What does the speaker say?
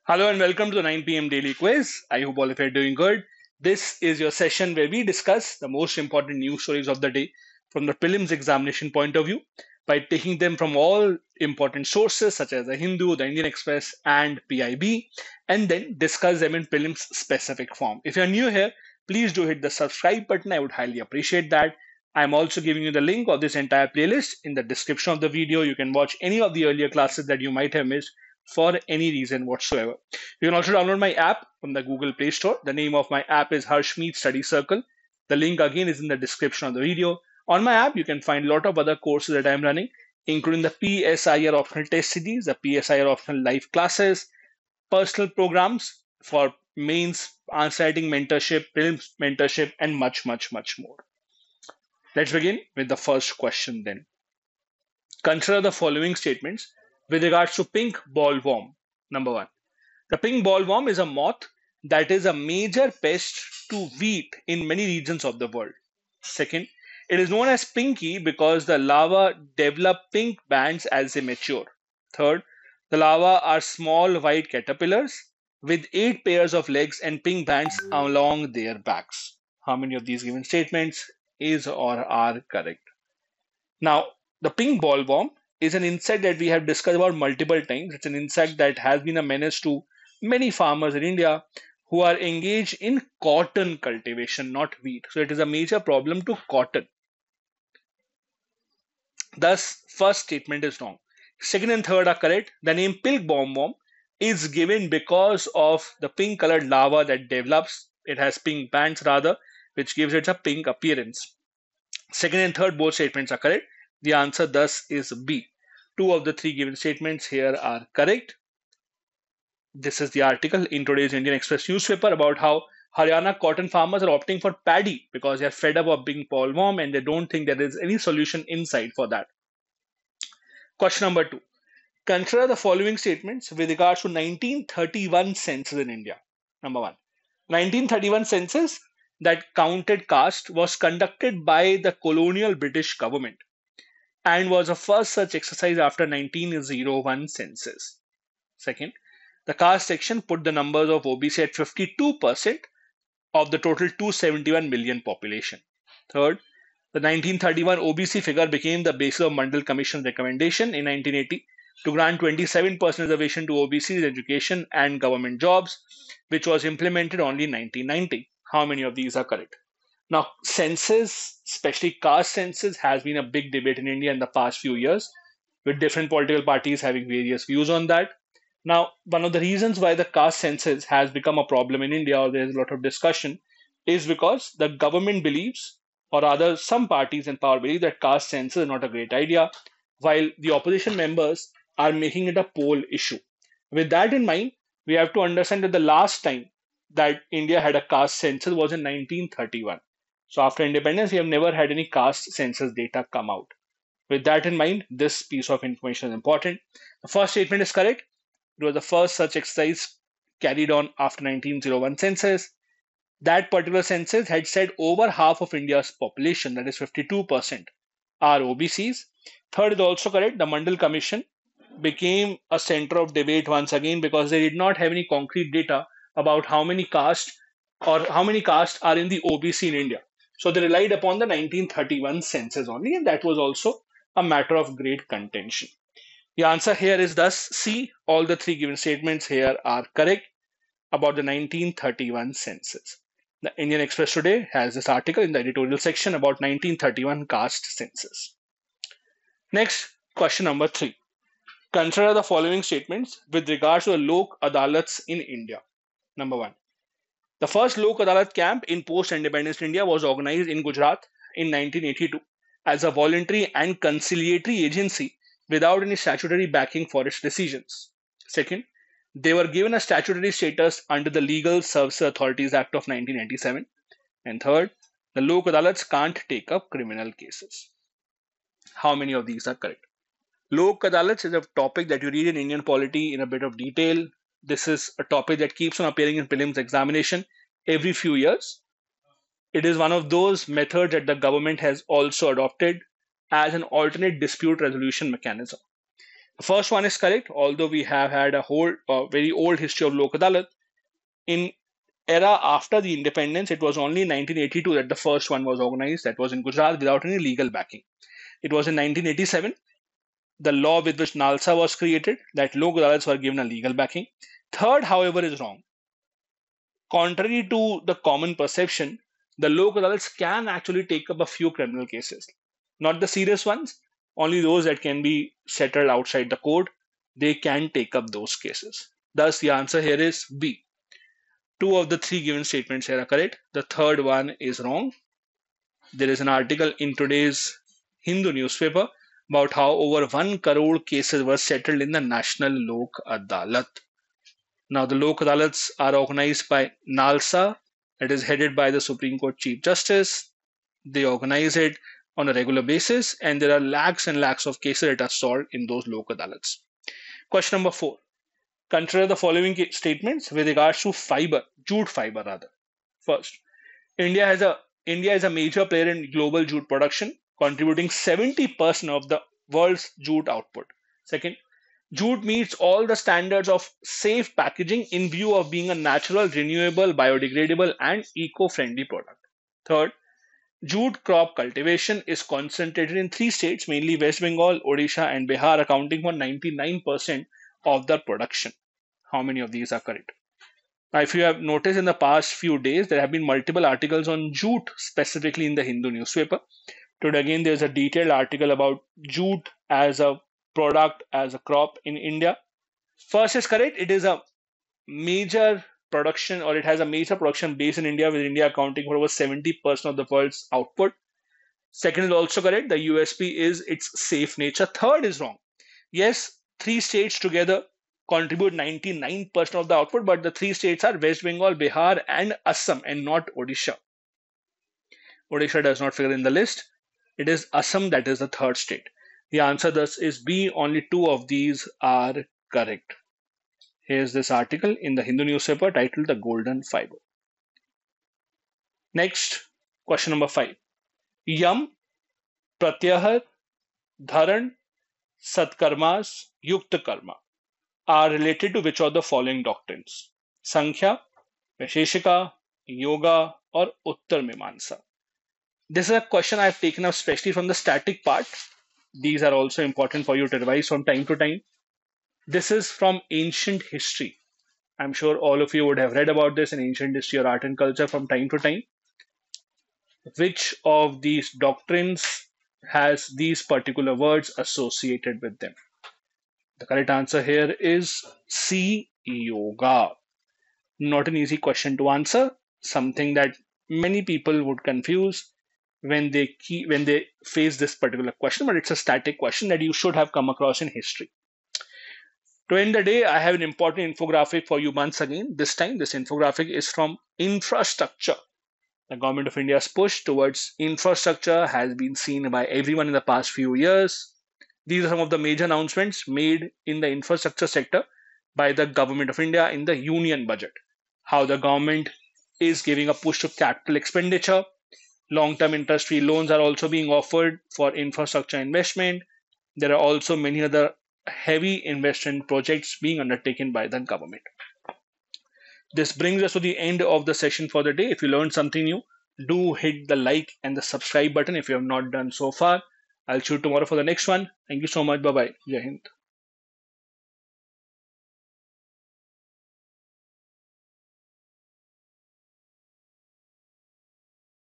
Hello and welcome to the 9 p.m. daily quiz. I hope all of you are doing good. This is your session where we discuss the most important news stories of the day from the prelims examination point of view by taking them from all important sources such as the Hindu, the Indian Express, and PIB, and then discuss them in prelims specific form. If you're new here, please do hit the subscribe button. I would highly appreciate that. I'm also giving you the link of this entire playlist in the description of the video. You can watch any of the earlier classes that you might have missed for any reason whatsoever. You can also download my app from the Google Play Store. The name of my app is Harshmeet Study Circle. The link again is in the description of the video. On my app, you can find a lot of other courses that I'm running, including the PSIR optional test series, the PSIR optional live classes, personal programs for mains, answer writing mentorship, prelims mentorship, and much, much, much more. Let's begin with the first question then. Consider the following statements with regards to pink bollworm. Number one. The pink bollworm is a moth that is a major pest to wheat in many regions of the world. Second, it is known as pinky because the larvae develop pink bands as they mature. Third, the larvae are small white caterpillars with 8 pairs of legs and pink bands along their backs. How many of these given statements is or are correct? Now, the pink bollworm is an insect that we have discussed about multiple times. It's an insect that has been a menace to many farmers in India who are engaged in cotton cultivation, not wheat. So it is a major problem to cotton. Thus, first statement is wrong. Second and third are correct. The name pink bollworm is given because of the pink colored larva that develops. It has pink bands rather, which gives it a pink appearance. Second and third, both statements are correct. The answer thus is B. Two of the three given statements here are correct. This is the article in today's Indian Express newspaper about how Haryana cotton farmers are opting for paddy because they are fed up of being bollworm and they don't think there is any solution inside for that. Question number 2. Consider the following statements with regards to 1931 census in India. Number 1. 1931 census that counted caste was conducted by the colonial British government and was the first such exercise after 1901 census. Second, the caste section put the numbers of OBC at 52% of the total 271 million population. Third, the 1931 OBC figure became the basis of Mandal Commission's recommendation in 1980 to grant 27% reservation to OBCs in education and government jobs, which was implemented only in 1990. How many of these are correct? Now, census, especially caste census, has been a big debate in India in the past few years, with different political parties having various views on that. Now, one of the reasons why the caste census has become a problem in India, or there's a lot of discussion, is because the government believes, or rather some parties in power believe, that caste census is not a great idea, while the opposition members are making it a poll issue. With that in mind, we have to understand that the last time that India had a caste census was in 1931. So after independence, we have never had any caste census data come out. With that in mind, this piece of information is important. The first statement is correct. It was the first such exercise carried on after 1901 census. That particular census had said over half of India's population, that is 52%, are OBCs. Third is also correct. The Mandal Commission became a center of debate once again because they did not have any concrete data about how many castes are in the OBC in India. So they relied upon the 1931 census only, and that was also a matter of great contention. The answer here is thus C. All the three given statements here are correct about the 1931 census. The Indian Express today has this article in the editorial section about 1931 caste census. Next, question number 3. Consider the following statements with regards to the Lok Adalats in India. Number 1. The first Lok Adalat camp in post-independence India was organized in Gujarat in 1982 as a voluntary and conciliatory agency without any statutory backing for its decisions. Second, they were given a statutory status under the Legal Services Authorities Act of 1997. And third, the Lok Adalats can't take up criminal cases. How many of these are correct? Lok Adalats is a topic that you read in Indian polity in a bit of detail. This is a topic that keeps on appearing in prelims examination every few years. It is one of those methods that the government has also adopted as an alternate dispute resolution mechanism. The first one is correct, although we have had a whole very old history of Lok Adalat. In era after the independence, it was only in 1982 that the first one was organized. That was in Gujarat without any legal backing. It was in 1987, the law with which NALSA was created, that Lok Adalats were given a legal backing. Third, however, is wrong. Contrary to the common perception, the Lok Adalats can actually take up a few criminal cases. Not the serious ones, only those that can be settled outside the court. They can take up those cases. Thus, the answer here is B. Two of the three given statements here are correct. The third one is wrong. There is an article in today's Hindu newspaper about how over 1 crore cases were settled in the National Lok Adalat. Now, the Lok Adalats are organized by NALSA, that is headed by the Supreme Court Chief Justice. They organize it on a regular basis, and there are lakhs and lakhs of cases that are solved in those Lok Adalats. Question number 4. Consider the following statements with regards to fiber, jute fiber rather. First, India is a major player in global jute production, contributing 70% of the world's jute output. Second, jute meets all the standards of safe packaging in view of being a natural, renewable, biodegradable, and eco-friendly product. Third, jute crop cultivation is concentrated in 3 states, mainly West Bengal, Odisha, and Bihar, accounting for 99% of the production. How many of these are correct? Now, if you have noticed in the past few days, there have been multiple articles on jute, specifically in the Hindu newspaper. Today, again, there's a detailed article about jute as a product, as a crop in India. First is correct. It is a major production, or it has a major production base in India, with India accounting for over 70% of the world's output. Second is also correct. The USP is its safe nature. Third is wrong. Yes, 3 states together contribute 99% of the output, but the 3 states are West Bengal, Bihar, and Assam, and not Odisha. Odisha does not figure in the list. It is Assam that is the third state. The answer thus is B. Only 2 of these are correct. Here's this article in the Hindu newspaper titled The Golden Fiber. Next, question number 5. Yam, Pratyahar, Dharan, Satkarmas, Yukta Karma are related to which of the following doctrines? Sankhya, Visheshika, Yoga, or Uttar Mimamsa? This is a question I've taken up especially from the static part. These are also important for you to revise from time to time. This is from ancient history. I'm sure all of you would have read about this in ancient history or art and culture from time to time. Which of these doctrines has these particular words associated with them? The correct answer here is C. Yoga. Not an easy question to answer. Something that many people would confuse when they face this particular question, but it's a static question that you should have come across in history. To end the day, I have an important infographic for you once again. This time, this infographic is from infrastructure. The government of India's push towards infrastructure has been seen by everyone in the past few years. These are some of the major announcements made in the infrastructure sector by the government of India in the union budget. How the government is giving a push to capital expenditure. Long-term interest-free loans are also being offered for infrastructure investment. There are also many other heavy investment projects being undertaken by the government. This brings us to the end of the session for the day. If you learned something new, do hit the like and the subscribe button if you have not done so far. I'll see you tomorrow for the next one. Thank you so much. Bye-bye. Jai Hind.